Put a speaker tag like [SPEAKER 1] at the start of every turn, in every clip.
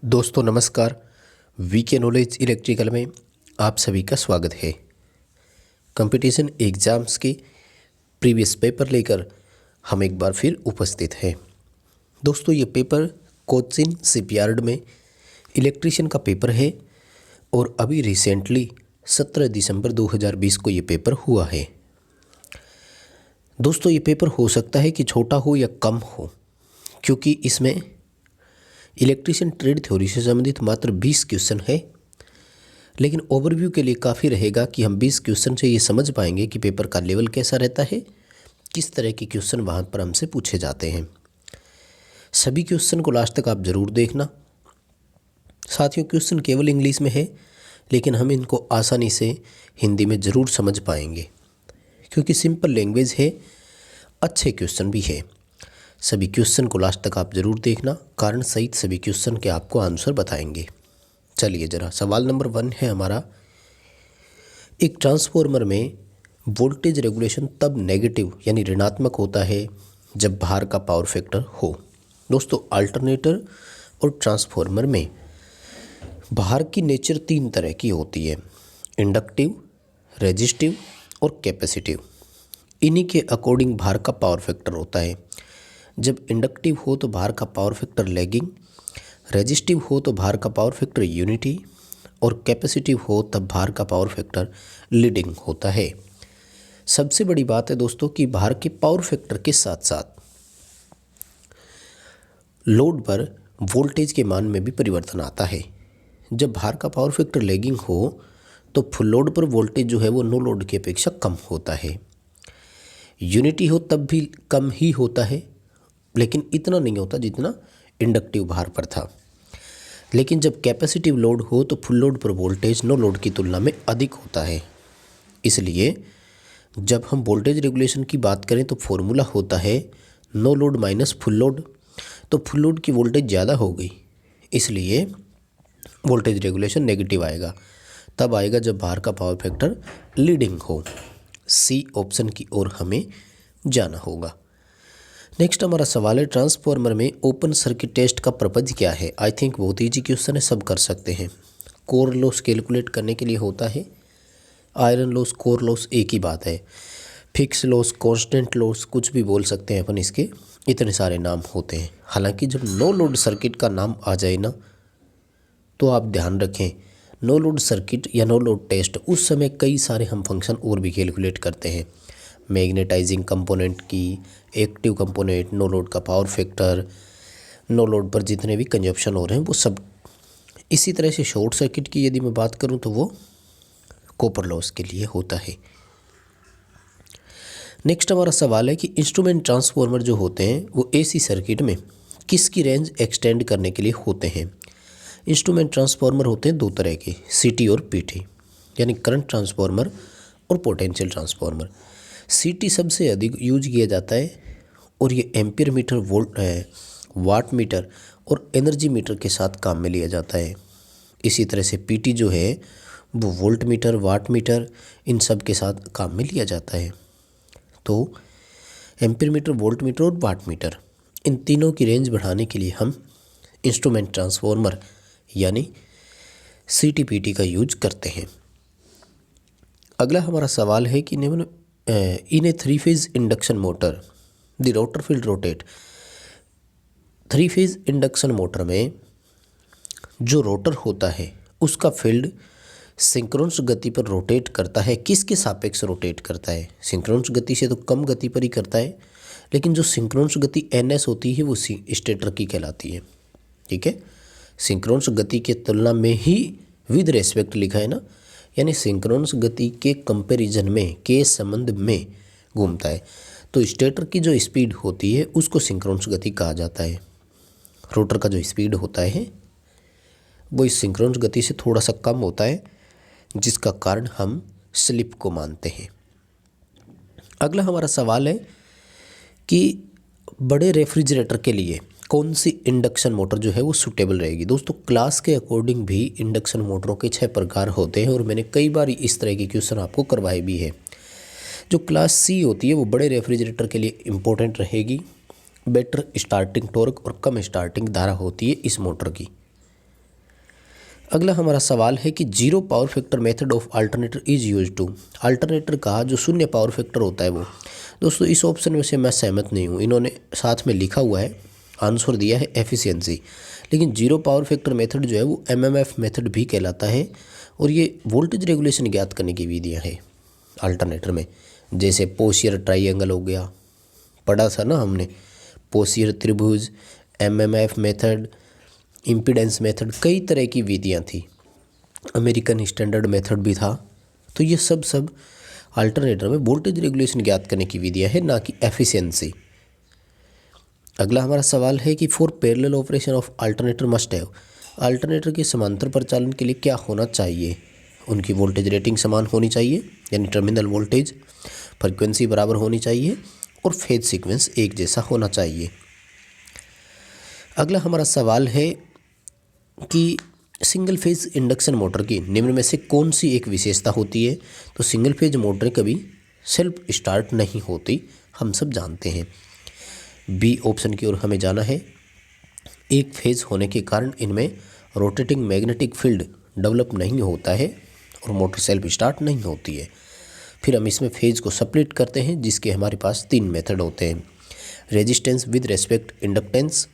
[SPEAKER 1] दोस्तों नमस्कार। VK knowledge electrical में आप सभी का स्वागत है। कंपटीशन एग्ज़ाम्स के प्रीवियस पेपर लेकर हम एक बार फिर उपस्थित हैं। दोस्तों ये पेपर कोचिन शिपयार्ड में इलेक्ट्रीशियन का पेपर है और अभी रिसेंटली 17 दिसंबर 2020 को ये पेपर हुआ है। दोस्तों ये पेपर हो सकता है कि छोटा हो या कम हो, क्योंकि इसमें इलेक्ट्रीशियन ट्रेड थ्योरी से संबंधित मात्र 20 क्वेश्चन है। लेकिन ओवरव्यू के लिए काफ़ी रहेगा कि हम 20 क्वेश्चन से ये समझ पाएंगे कि पेपर का लेवल कैसा रहता है, किस तरह के क्वेश्चन वहाँ पर हमसे पूछे जाते हैं। सभी क्वेश्चन को लास्ट तक आप ज़रूर देखना। साथियों क्वेश्चन केवल इंग्लिश में है, लेकिन हम इनको आसानी से हिंदी में ज़रूर समझ पाएंगे, क्योंकि सिंपल लैंग्वेज है, अच्छे क्वेश्चन भी है। सभी क्वेश्चन को लास्ट तक आप ज़रूर देखना, कारण सहित सभी क्वेश्चन के आपको आंसर बताएंगे। चलिए ज़रा सवाल नंबर 1 है हमारा। एक ट्रांसफॉर्मर में वोल्टेज रेगुलेशन तब नेगेटिव यानी ऋणात्मक होता है जब भार का पावर फैक्टर हो। दोस्तों अल्टरनेटर और ट्रांसफॉर्मर में भार की नेचर 3 तरह की होती है: इंडक्टिव, रेजिस्टिव और कैपेसिटिव। इन्हीं के अकॉर्डिंग भार का पावर फैक्टर होता है। जब इंडक्टिव हो तो भार का पावर फैक्टर लैगिंग, रेजिस्टिव हो तो भार का पावर फैक्टर यूनिटी और कैपेसिटिव हो तब भार का पावर फैक्टर लीडिंग होता है। सबसे बड़ी बात है दोस्तों कि भार के पावर फैक्टर के साथ साथ लोड पर वोल्टेज के मान में भी परिवर्तन आता है। जब भार का पावर फैक्टर लैगिंग हो तो फुल लोड पर वोल्टेज जो है वो नो लोड की अपेक्षा कम होता है। यूनिटी हो तब भी कम ही होता है, लेकिन इतना नहीं होता जितना इंडक्टिव भार पर था। लेकिन जब कैपेसिटिव लोड हो तो फुल लोड पर वोल्टेज नो लोड की तुलना में अधिक होता है। इसलिए जब हम वोल्टेज रेगुलेशन की बात करें तो फॉर्मूला होता है no load minus full load. तो फुल लोड की वोल्टेज ज़्यादा हो गई, इसलिए वोल्टेज रेगुलेशन नेगेटिव आएगा। तब आएगा जब भार का पावर फैक्टर लीडिंग हो। सी ऑप्शन की ओर हमें जाना होगा। नेक्स्ट हमारा सवाल है, ट्रांसफॉर्मर में ओपन सर्किट टेस्ट का पर्पज क्या है। आई थिंक बहुत ईजी क्वेश्चन है, सब कर सकते हैं। कोर लॉस कैलकुलेट करने के लिए होता है। आयरन लॉस, कोर लॉस एक ही बात है। फिक्स लॉस, कांस्टेंट लॉस, कुछ भी बोल सकते हैं अपन, इसके इतने सारे नाम होते हैं। हालांकि जब नो लोड सर्किट का नाम आ जाए ना, तो आप ध्यान रखें, नो लोड सर्किट या नो लोड टेस्ट उस समय कई सारे हम फंक्शन और भी कैलकुलेट करते हैं। मैग्नेटाइजिंग कंपोनेंट की, एक्टिव कंपोनेंट, नो लोड का पावर फैक्टर, नो लोड पर जितने भी कंजप्शन हो रहे हैं वो सब। इसी तरह से शॉर्ट सर्किट की यदि मैं बात करूं तो वो कॉपर लॉस के लिए होता है। नेक्स्ट हमारा सवाल है कि इंस्ट्रूमेंट ट्रांसफॉर्मर जो होते हैं वो एसी सर्किट में किसकी रेंज एक्सटेंड करने के लिए होते हैं। इंस्ट्रूमेंट ट्रांसफॉर्मर होते हैं 2 तरह के, सीटी और पीटी, यानी करंट ट्रांसफॉर्मर और पोटेंशियल ट्रांसफॉर्मर। सीटी सबसे अधिक यूज किया जाता है और ये एम्पीयर मीटर, वाट मीटर और एनर्जी मीटर के साथ काम में लिया जाता है। इसी तरह से पीटी जो है वो वोल्ट मीटर, वाट मीटर, इन सब के साथ काम में लिया जाता है। तो एम्पीयर मीटर, वोल्ट मीटर और वाट मीटर, इन तीनों की रेंज बढ़ाने के लिए हम इंस्ट्रूमेंट ट्रांसफॉर्मर यानी सीटीपीटी का यूज करते हैं। अगला हमारा सवाल है कि इन ए 3 phase induction motor the rotor field rotate. 3 phase induction motor में जो रोटर होता है उसका फील्ड सिंक्रोनस गति पर रोटेट करता है। किसके सापेक्ष रोटेट करता है? सिंक्रोनस गति से तो कम गति पर ही करता है, लेकिन जो सिंक्रोनस गति ns होती है वो स्टेटर की कहलाती है। ठीक है, सिंक्रोनस गति के तुलना में ही विद रेस्पेक्ट लिखा है ना, यानी सिंक्रोनस गति के कंपैरिजन में, के संबंध में घूमता है। तो स्टेटर की जो स्पीड होती है उसको सिंक्रोनस गति कहा जाता है। रोटर का जो स्पीड होता है वो इस सिंक्रोनस गति से थोड़ा सा कम होता है, जिसका कारण हम स्लिप को मानते हैं। अगला हमारा सवाल है कि बड़े रेफ्रिजरेटर के लिए कौन सी इंडक्शन मोटर जो है वो सूटेबल रहेगी। दोस्तों क्लास के अकॉर्डिंग भी इंडक्शन मोटरों के 6 प्रकार होते हैं और मैंने कई बार इस तरह के क्वेश्चन आपको करवाए भी है। जो क्लास सी होती है वो बड़े रेफ्रिजरेटर के लिए इम्पोर्टेंट रहेगी। बेटर स्टार्टिंग टॉर्क और कम स्टार्टिंग धारा होती है इस मोटर की। अगला हमारा सवाल है कि zero power factor method of alternator is use to. Alternator का जो शून्य पावर फैक्टर होता है वो, दोस्तों इस ऑप्शन में से मैं सहमत नहीं हूँ। इन्होंने साथ में लिखा हुआ है, आंसर दिया है एफिशिएंसी, लेकिन जीरो पावर फैक्टर मेथड जो है वो एमएमएफ मेथड भी कहलाता है और ये वोल्टेज रेगुलेशन ज्ञात करने की विधियाँ हैं अल्टरनेटर में। जैसे पोशियर ट्राइंगल हो गया, पढ़ा था ना हमने, पोशियर त्रिभुज, एमएमएफ मेथड, इम्पीडेंस मेथड, कई तरह की विधियाँ थी, अमेरिकन स्टैंडर्ड मेथड भी था। तो ये सब अल्टरनेटर में वोल्टेज रेगुलेशन ज्ञात करने की विधियाँ है, ना कि एफिशिएंसी। अगला हमारा सवाल है कि for parallel operation of alternator must have. Alternator के समांतर प्रचालन के लिए क्या होना चाहिए? उनकी वोल्टेज रेटिंग समान होनी चाहिए, यानी टर्मिनल वोल्टेज, फ्रिक्वेंसी बराबर होनी चाहिए और फेज सीक्वेंस एक जैसा होना चाहिए। अगला हमारा सवाल है कि सिंगल फेज इंडक्शन मोटर की निम्न में से कौन सी एक विशेषता होती है? तो सिंगल फेज मोटरें कभी सेल्फ स्टार्ट नहीं होती, हम सब जानते हैं। बी ऑप्शन की ओर हमें जाना है। एक फेज होने के कारण इनमें रोटेटिंग मैग्नेटिक फील्ड डेवलप नहीं होता है और मोटर सेल्फ स्टार्ट नहीं होती है। फिर हम इसमें फेज को स्प्लिट करते हैं, जिसके हमारे पास 3 मेथड होते हैं, रेजिस्टेंस विद रेस्पेक्ट इंडक्टेंस,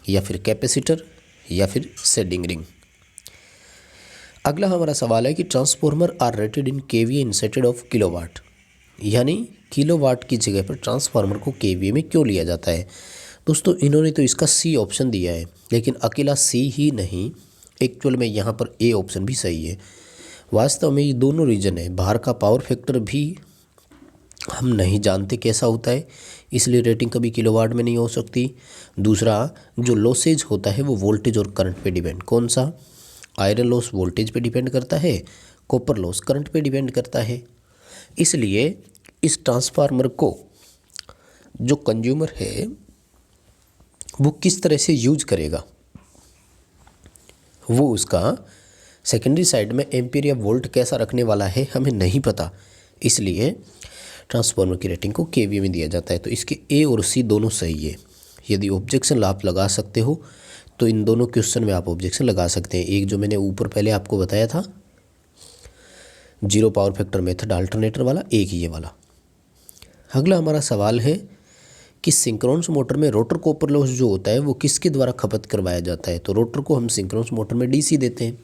[SPEAKER 1] या फिर कैपेसिटर, या फिर शेडिंग रिंग। अगला हमारा सवाल है कि transformer are rated in KVA instead of kilowatt, यानी किलोवाट की जगह पर ट्रांसफार्मर को केवीए में क्यों लिया जाता है? दोस्तों इन्होंने तो इसका सी ऑप्शन दिया है, लेकिन अकेला सी ही नहीं, एक्चुअल में यहाँ पर ए ऑप्शन भी सही है। वास्तव में ये दोनों रीजन है। बाहर का पावर फैक्टर भी हम नहीं जानते कैसा होता है, इसलिए रेटिंग कभी किलोवाट में नहीं हो सकती। दूसरा, जो लॉसेज होता है वो वोल्टेज और करंट पे डिपेंड, कौन सा? आयरन लॉस वोल्टेज पे डिपेंड करता है, कॉपर लॉस करंट पे डिपेंड करता है। इसलिए इस ट्रांसफार्मर को जो कंज्यूमर है वो किस तरह से यूज करेगा, वो उसका सेकेंडरी साइड में एम्पीयर या वोल्ट कैसा रखने वाला है हमें नहीं पता, इसलिए ट्रांसफार्मर की रेटिंग को केवीए में दिया जाता है। तो इसके ए और सी दोनों सही है। यदि ऑब्जेक्शन आप लगा सकते हो तो इन दोनों क्वेश्चन में आप ऑब्जेक्शन लगा सकते हैं। एक जो मैंने ऊपर पहले आपको बताया था, zero power factor method alternator वाला, एक ये वाला। अगला हमारा सवाल है कि सिंक्रोनस मोटर में रोटर कॉपर लॉस जो होता है वो किसके द्वारा खपत करवाया जाता है? तो रोटर को हम सिंक्रोनस मोटर में डीसी देते हैं,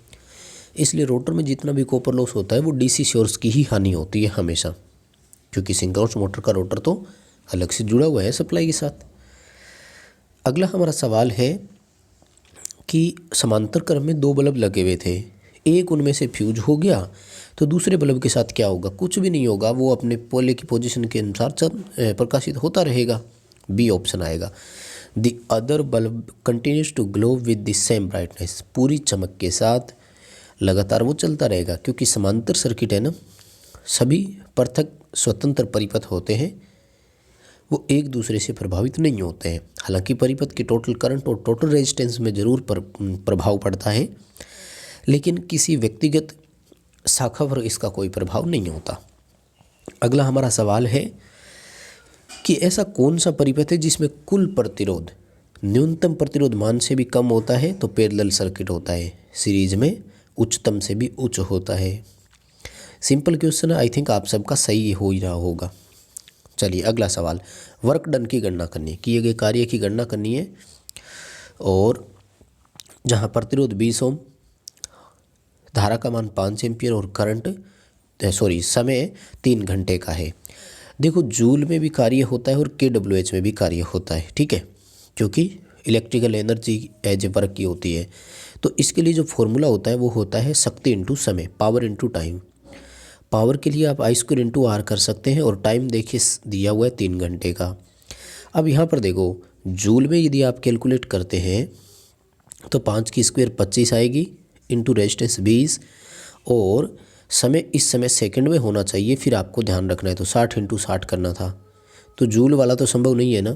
[SPEAKER 1] इसलिए रोटर में जितना भी कॉपर लॉस होता है वो डीसी सोर्स की ही हानि होती है हमेशा, क्योंकि सिंक्रोनस मोटर का रोटर तो अलग से जुड़ा हुआ है सप्लाई के साथ। अगला हमारा सवाल है कि समांतर क्रम में 2 बल्ब लगे हुए थे, एक उनमें से फ्यूज हो गया तो दूसरे बल्ब के साथ क्या होगा? कुछ भी नहीं होगा, वो अपने पोले की पोजीशन के अनुसार प्रकाशित होता रहेगा। बी ऑप्शन आएगा। The other bulb continues to glow with the same brightness, पूरी चमक के साथ लगातार वो चलता रहेगा, क्योंकि समांतर सर्किट है ना, सभी पृथक स्वतंत्र परिपथ होते हैं, वो एक दूसरे से प्रभावित नहीं होते हैं। हालांकि परिपथ के टोटल करंट और टोटल रेजिस्टेंस में ज़रूर प्रभाव पड़ता है, लेकिन किसी व्यक्तिगत शाखा पर इसका कोई प्रभाव नहीं होता। अगला हमारा सवाल है कि ऐसा कौन सा परिपथ है जिसमें कुल प्रतिरोध न्यूनतम प्रतिरोध मान से भी कम होता है? तो पैरेलल सर्किट होता है, सीरीज में उच्चतम से भी उच्च होता है। सिंपल क्वेश्चन है, आई थिंक आप सबका सही हो ही रहा होगा। चलिए अगला सवाल, वर्क डन की गणना करनी है, किए गए कार्य की गणना करनी है, और जहाँ प्रतिरोध 20 ओम, धारा का मान 5 एम्पियर और समय 3 घंटे का है। देखो जूल में भी कार्य होता है और KWH में भी कार्य होता है, ठीक है, क्योंकि electrical energy as a work की होती है। तो इसके लिए जो फॉर्मूला होता है वो होता है शक्ति इंटू समय, पावर इंटू टाइम। पावर के लिए आप I² इंटू R कर सकते हैं, और टाइम देखिए दिया हुआ है 3 घंटे का। अब यहाँ पर देखो जूल में यदि आप कैलकुलेट करते हैं तो 5 की स्क्वायर 25 आएगी, इंटू रेजिस्टेंस 20, और समय इस समय सेकंड में होना चाहिए, फिर आपको ध्यान रखना है तो 60 इंटू 60 करना था। तो जूल वाला तो संभव नहीं है ना,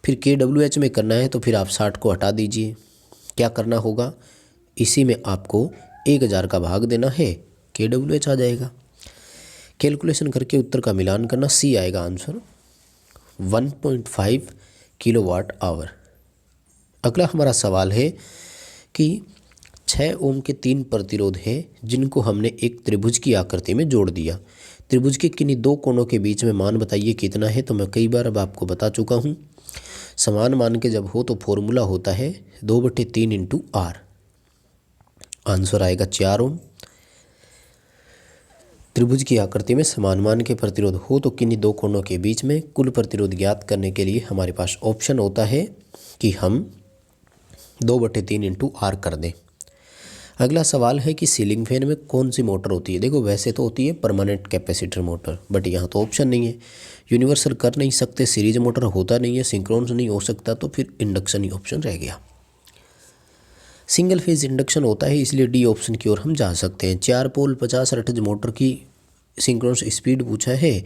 [SPEAKER 1] फिर KWH में करना है तो फिर आप 60 को हटा दीजिए। क्या करना होगा, इसी में आपको 1000 का भाग देना है, KWH आ जाएगा। कैलकुलेशन करके उत्तर का मिलान करना, सी आएगा आंसर 1.5 किलोवाट आवर। अगला हमारा सवाल है कि 6 ओम के 3 प्रतिरोध हैं जिनको हमने एक त्रिभुज की आकृति में जोड़ दिया। त्रिभुज के किन्हीं दो कोणों के बीच में मान बताइए कितना है। तो मैं कई बार अब आपको बता चुका हूँ, समान मान के जब हो तो फॉर्मूला होता है 2/3 इंटू आर। आंसर आएगा 4 ओम। त्रिभुज की आकृति में समान मान के प्रतिरोध हो तो किन्हीं दो कोणों के बीच में कुल प्रतिरोध ज्ञात करने के लिए हमारे पास ऑप्शन होता है कि हम 2/3 इंटू आर कर दें। अगला सवाल है कि सीलिंग फैन में कौन सी मोटर होती है। देखो वैसे तो होती है परमानेंट कैपेसिटर मोटर, बट यहाँ तो ऑप्शन नहीं है। यूनिवर्सल कर नहीं सकते, सीरीज मोटर होता नहीं है, सिंक्रोनस नहीं हो सकता, तो फिर इंडक्शन ही ऑप्शन रह गया। सिंगल फेज इंडक्शन होता है, इसलिए डी ऑप्शन की ओर हम जा सकते हैं। 4 पोल 50 हर्ट्ज मोटर की सिंक्रोनस स्पीड पूछा है,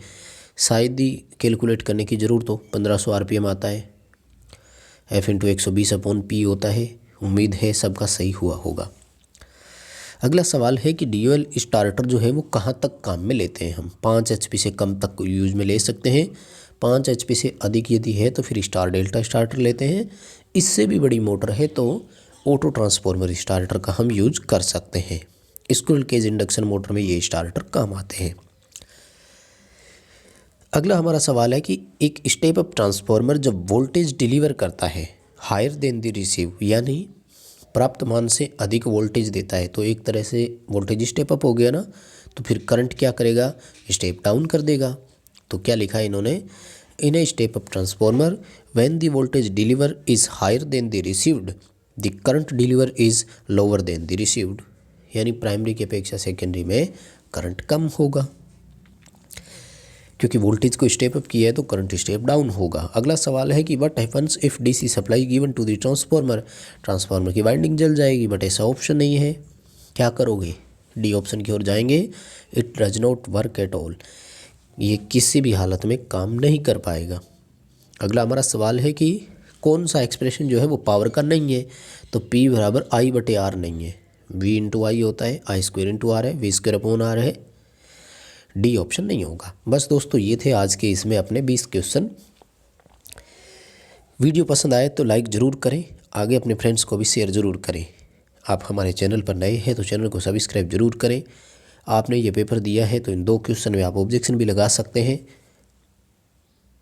[SPEAKER 1] शायद ही कैलकुलेट करने की ज़रूरत हो। 1500 RPM आता है, F/120/P होता है। उम्मीद है सबका सही हुआ होगा। अगला सवाल है कि ड्यूअल स्टार्टर जो है वो कहाँ तक काम में लेते हैं हम। 5 HP से कम तक यूज में ले सकते हैं। 5 HP से अधिक यदि है तो फिर स्टार डेल्टा स्टार्टर लेते हैं। इससे भी बड़ी मोटर है तो ऑटो ट्रांसफॉर्मर स्टार्टर का हम यूज कर सकते हैं। स्क्विरल केज इंडक्शन मोटर में ये स्टार्टर काम आते हैं। अगला हमारा सवाल है कि एक स्टेप अप ट्रांसफॉर्मर जब वोल्टेज डिलीवर करता है हायर देन द रिसीव, यानी प्राप्त मान से अधिक वोल्टेज देता है, तो एक तरह से वोल्टेज स्टेप अप हो गया ना, तो फिर करंट क्या करेगा, स्टेप डाउन कर देगा। तो क्या लिखा है इन्होंने, in a step up transformer when the voltage deliver is higher than the received the current deliver is lower than the received, यानी प्राइमरी की अपेक्षा सेकेंडरी में करंट कम होगा, क्योंकि वोल्टेज को स्टेप अप किया है तो करंट स्टेप डाउन होगा। अगला सवाल है कि what happens if DC supply given to the transformer, transformer की वाइंडिंग जल जाएगी, बट ऐसा ऑप्शन नहीं है। क्या करोगे, डी ऑप्शन की ओर जाएंगे। It does not work at all, ये किसी भी हालत में काम नहीं कर पाएगा। अगला हमारा सवाल है कि कौन सा एक्सप्रेशन जो है वो पावर का नहीं है। तो P बराबर I/R नहीं है, V/I होता है, I² है, V²/R है। डी ऑप्शन नहीं होगा। बस दोस्तों ये थे आज के इसमें अपने 20 क्वेश्चन। वीडियो पसंद आए तो लाइक ज़रूर करें, आगे अपने फ्रेंड्स को भी शेयर ज़रूर करें। आप हमारे चैनल पर नए हैं तो चैनल को सब्सक्राइब ज़रूर करें। आपने ये पेपर दिया है तो इन 2 क्वेश्चन में आप ऑब्जेक्शन भी लगा सकते हैं।